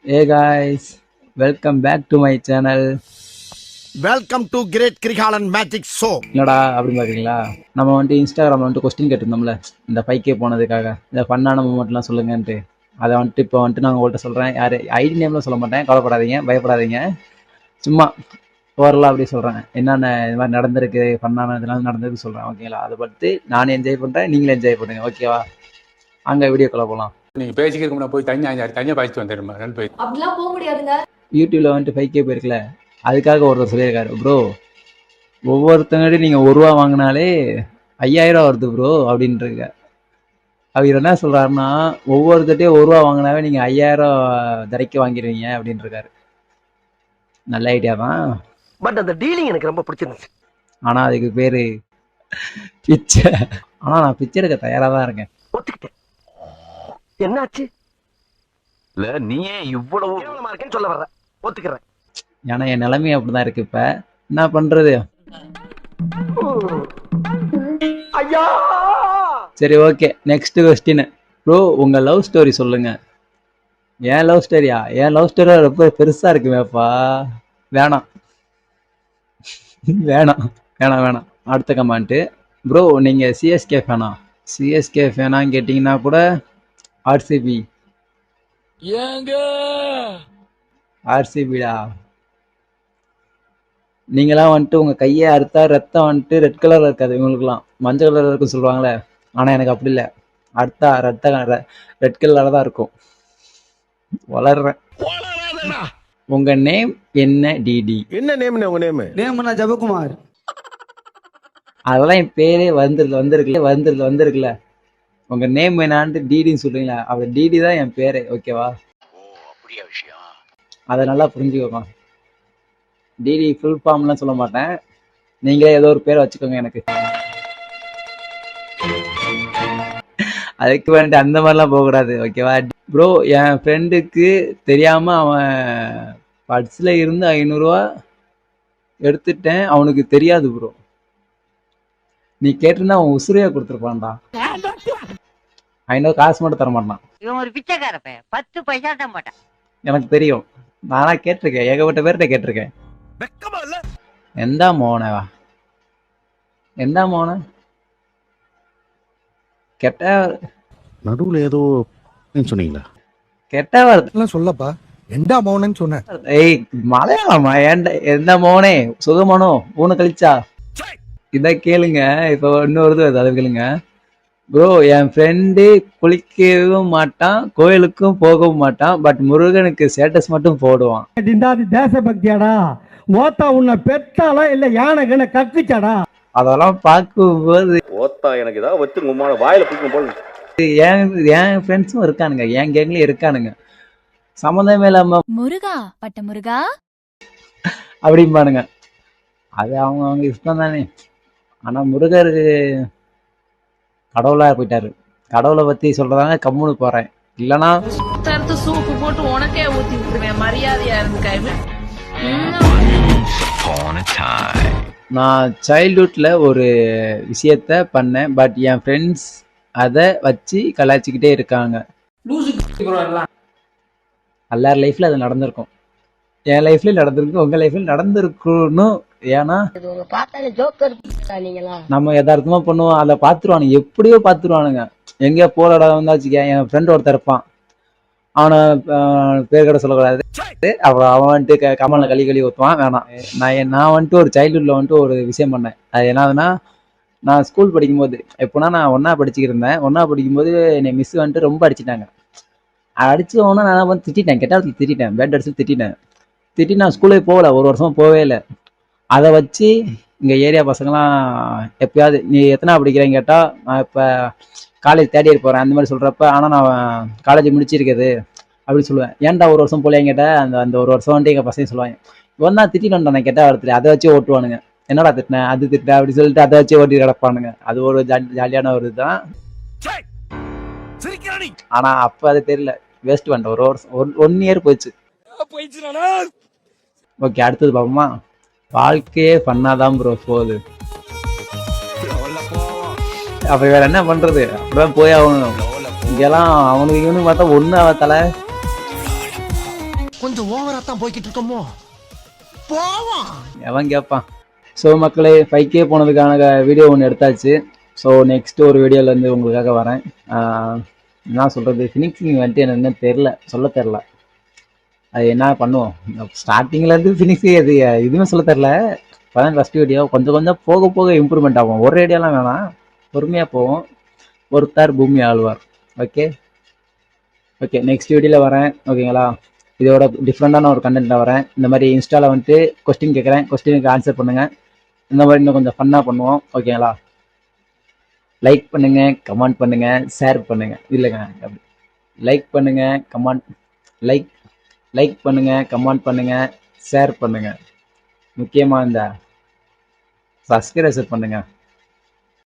Hey guys, welcome back to my channel. Welcome to great Kirikalan magic show. என்னடா அப்படின்னு பார்க்குறீங்களா? நம்ம வந்துட்டு இன்ஸ்டாகிராமில் வந்துட்டு கொஸ்டின் கேட்டிருந்தோம்ல, இந்த 5K போனதுக்காக இந்த ஃபன்னான மூமெண்ட்லாம் சொல்லுங்கன்ட்டு. அதை வந்துட்டு இப்போ வந்துட்டு நான் உங்கள்கிட்ட சொல்கிறேன். யார் ஐடி நேம்லாம் சொல்ல மாட்டேன், கவலைப்படாதீங்க, பயப்படாதீங்க. சும்மா ஓரலாக அப்படி சொல்கிறேன். என்னென்ன இது மாதிரி நடந்திருக்கு, ஃபன்னான இதெல்லாம் நடந்திருக்கு சொல்கிறேன், ஓகேங்களா? அதை பற்றி நானும் என்ஜாய் பண்ணுறேன், நீங்களும் என்ஜாய் பண்ணுங்க, ஓகேவா? அங்கே வீடியோக்குள்ளே போகலாம். நீங்க பேசிக்கிறதுக்கு போய் தனியா பாய்ச்சிட்டு வந்துடுமா? ரெண்டு பேர் அப்படிலாம் போக முடியாதுங்க. யூடியூப்ல வந்துட்டு 5K போயிருக்கல, அதுக்காக ஒருத்தர் சொல்லியிருக்காரு, ப்ரோ ஒவ்வொருத்தங்கிட்ட நீங்கள் ₹1 வாங்கினாலே 5000 வருது ப்ரோ அப்படின்ட்டு. அவர் என்ன சொல்கிறாருன்னா, ஒவ்வொருத்தட்டையும் ₹1 வாங்கினாவே நீங்கள் 5000 தரைக்கு வாங்கிடுவீங்க அப்படின்ட்டுருக்காரு. நல்ல ஐடியா தான், பட் அந்த டீலிங் எனக்கு ரொம்ப பிடிச்சிருந்துச்சு. ஆனால் அதுக்கு பேர் பிச்சை. ஆனால் நான் பிச்சை எடுக்க தயாராக தான் இருக்கேன். ஒத்துக்கிட்டேன். என்னாச்சு? இல்ல நீ ஏன் இவ்வளவு கேவலமா இருக்கேன்னு சொல்ல வர்ற? ஒத்துக்கிறேன். ஏன்னா என் நிலைமை அப்படிதான் இருக்கு. இப்போ என்ன பண்ணுறது? ஐயா சரி, ஓகே, நெக்ஸ்ட் கொஸ்டின். ப்ரோ உங்கள் லவ் ஸ்டோரி சொல்லுங்க. ஏன் லவ் ஸ்டோரியா? என் லவ் ஸ்டோரியா ரொம்ப பெருசாக இருக்குமேப்பா. வேணாம் வேணாம் வேணாம் வேணாம். அடுத்த கமெண்ட்டு, ப்ரோ நீங்கள் சிஎஸ்கே ஃபேனா? சிஎஸ்கே ஃபேனான்னு கேட்டிங்கன்னா கூட ஆர்சிபி. ஆர்சிபிடா. நீங்களாம் வந்துட்டு உங்கள் கையை அறுத்தா ரத்தம் வந்துட்டு ரெட் கலரில் இருக்காது, இவங்களுக்குலாம் மஞ்சள் கலரில் இருக்குன்னு சொல்லுவாங்களே. ஆனால் எனக்கு அப்படி இல்லை, அறுத்தா ரெட் கலரில் தான் இருக்கும். வளர்றேன். உங்கள் நேம் என்ன? டிடி. என்ன நேம்? உங்க நேம்? நேம்னா ஜபகுமார். அதெல்லாம் என் பேரே வந்திருக்குல்ல. உங்கள் நேம் என்னான்ட்டு டிடின்னு சொல்றீங்களா? அப்படி டிடி தான் என் பேரே, ஓகேவா? அதை நல்லா புரிஞ்சுக்கோங்க. டிடி ஃபுல் ஃபார்ம்லாம் சொல்ல மாட்டேன், நீங்களே ஏதோ ஒரு பேரை வச்சுக்கோங்க எனக்கு. அதுக்கு வந்துட்டு அந்த மாதிரிலாம் போகக்கூடாது, ஓகேவா? ப்ரோ என் ஃப்ரெண்டுக்கு தெரியாமல் அவன் பர்ஸில் இருந்து ₹500 எடுத்துட்டேன், அவனுக்கு தெரியாது ப்ரோ. நீ கேட்டிருந்தா அவன் உசுரையா கொடுத்துருப்பான்டா. 500 காசு மட்டும் தர மாட்டான். இவன் ஒரு பிச்சைக்காரப்ப 10 பைசா தான் போட்டான். எனக்கு தெரியும், நானா கேட்டிருக்கேன், ஏகப்பட்ட பேர்கிட்ட கேட்டிருக்கேன். வெக்கமா இல்ல? எந்த மோன கெட்ட நடுவுல ஏதோ சொன்னீங்களா? கெட்ட வார்த்தை சொல்லப்பா, எண்டா மௌனன்னு சொன்னேன். ஏய் மலையாளமா? எந்த மோனே சுகமானோ ஊன கழிச்சா? இத கேளுங்க. இப்ப இன்னொரு அதை கேளுங்க. ப்ரோ என் ஃப்ரெண்டு குளிக்கவும் மாட்டான், கோயிலுக்கும் போகவும் மாட்டான், பட் முருகனுக்கு ஸ்டேட்டஸ் மட்டும் போடுவான். தேசபக்தியாடா? மோத்தா உன்னை பெத்தாலா இல்ல யானை கத்துச்சாடா? அதெல்லாம் பார்க்கும்போது ஓத்தா எனக்கு ஏதாவது வச்சு உம்மால வாயில பிடிக்கும் போல. என் ஃப்ரெண்ட்ஸும் இருக்கானுங்க, என் கேங்லயும் இருக்கானுங்க, சம்மந்தமே இல்லாம முருகா பட்ட முருகா அப்படிம்பானுங்க. அது அவங்க இஷ்டம் தானே. ஆனா முருகர் கடவுளா போயிட்டாரு. கடவுளை பத்தி சொல்றதாங்க கம்முன்னு போறேன், இல்லனா சூப்பு போட்டு உனக்கே ஊத்தி விட்டுருவேன். மரியாதையா இருந்து. நான் சைல்ட்ஹுட்ல ஒரு விஷயத்த பண்ணேன், பட் என் ஃப்ரெண்ட்ஸ் அதை வச்சு கலாய்ச்சிக்கிட்டே இருக்காங்க. எல்லார் லைஃப்ல அது நடந்திருக்கும், என் லைஃப்லயும் நடந்திருக்கு, உங்க லைஃப்லயும் நடந்திருக்கணும். ஏன்னா நம்ம யதார்த்தமா பண்ணுவோம், அதை பாத்துருவானுங்க, எப்படியோ பாத்துருவானுங்க. எங்கேயோ போற இடம் வந்தாச்சுக்க, என் ஃப்ரெண்ட் ஒருத்தர் இருப்பான், அவனை பேர் கடை சொல்லக்கூடாது. அப்புறம் அவன் வந்துட்டு கமலில் களி ஊற்றுவான். வேணாம். நான் வந்துட்டு ஒரு சைல்ட்ஹுட்ல வந்துட்டு ஒரு விஷயம் பண்ணேன். அது என்னதுன்னா, நான் ஸ்கூல் படிக்கும்போது, எப்போனா நான் 1ஆவது படிச்சுக்கிருந்தேன். 1ஆவது படிக்கும்போது என்னை மிஸ் வந்துட்டு ரொம்ப அடிச்சுட்டாங்க. அடிச்சவொன்னே நான் வந்து திட்டேன், கெட்டாவத்தில் திட்டேன், பேட் அடிச்சு திட்டி நான் ஸ்கூலுக்கு போகல, ஒரு வருஷம் போவே இல்லை. அதை வச்சு இங்கே ஏரியா பசங்களாம் எப்பயாவது நீ எத்தனை படிக்கிறேன்னு கேட்டால், நான் இப்போ காலேஜ் 3rd இயர் போகிறேன் அந்த மாதிரி சொல்கிறப்ப, ஆனால் நான் காலேஜ் முடிச்சிருக்குது அப்படின்னு சொல்லுவேன். ஏன்டா ஒரு வருஷம் போலையான்னு கேட்டால், அந்த ஒரு வருஷம் வந்துட்டு எங்கள் பசங்க சொல்லுவாங்க, இவன் தான் திட்டிட்டு நான் கெட்ட வார்த்தை, அதை வச்சு ஓட்டுவானுங்க. என்னடா திட்டினேன், அது திட்டேன் அப்படின்னு சொல்லிட்டு அதை வச்சு ஓட்டி கிடப்பானுங்க. அது ஒரு ஜாலியான ஒரு இதுதான். ஆனால் அப்போ அது தெரியல, வேஸ்ட் பண்ணிட்டேன். ஒரு வருஷம் 1 இயர் போயிடுச்சு. ஓகே, அடுத்தது பாப்போமா? வாழ்க்கையே பண்ணாதான் ப்ரோ போகுது. அப்ப வேற என்ன பண்றது? அப்படிதான் போய் ஆகணும். இங்கெல்லாம் அவனுக்கு இவனு பார்த்தா ஒண்ணு அவ தலை கொஞ்சம் ஓவரா தான் போய்கிட்டு இருக்கோமோ போவோம். எவன் கேட்பான். ஸோ மக்களே 5K போனதுக்கான வீடியோ ஒன்று எடுத்தாச்சு. ஸோ நெக்ஸ்ட் ஒரு வீடியோலேருந்து உங்களுக்காக வரேன். என்ன சொல்கிறது, ஃபினிக்ஸிங் வந்துட்டு எனக்கு இன்னும் தெரில, சொல்ல தெரில. அது என்ன பண்ணுவோம், ஸ்டார்டிங்லேருந்து ஃபினிக்ஸிங் அது எதுவுமே சொல்ல தெரில. இப்போ தான் ஃபஸ்ட் வீடியோ, கொஞ்சம் கொஞ்சம் போக போக இம்ப்ரூவ்மெண்ட் ஆகும். ஒரு ஐடியாலாம் வேணாம், பொறுமையாக போவோம். ஒருத்தார் பூமி ஆழ்வார். ஓகே ஓகே, நெக்ஸ்ட் வீடியோவில் வரேன். ஓகேங்களா, இதோட டிஃப்ரெண்டான ஒரு கண்டென்ட்டில் வரேன். இந்த மாதிரி இன்ஸ்டாவில் வந்துட்டு கொஸ்டின் கேட்குறேன், கொஸ்டினுக்கு ஆன்சர் பண்ணுங்கள். இந்த மாதிரி இன்னும் கொஞ்சம் ஃபன்னாக பண்ணுவோம். ஓகேங்களா, லைக் பண்ணுங்கள், கமெண்ட் பண்ணுங்கள், ஷேர் பண்ணுங்கள். இல்லைங்க, அப்படி லைக் பண்ணுங்கள், கமெண்ட் லைக் பண்ணுங்கள், கமெண்ட் பண்ணுங்கள், ஷேர் பண்ணுங்கள். முக்கியமாக இந்த சப்ஸ்கிரைப் பண்ணுங்கள்.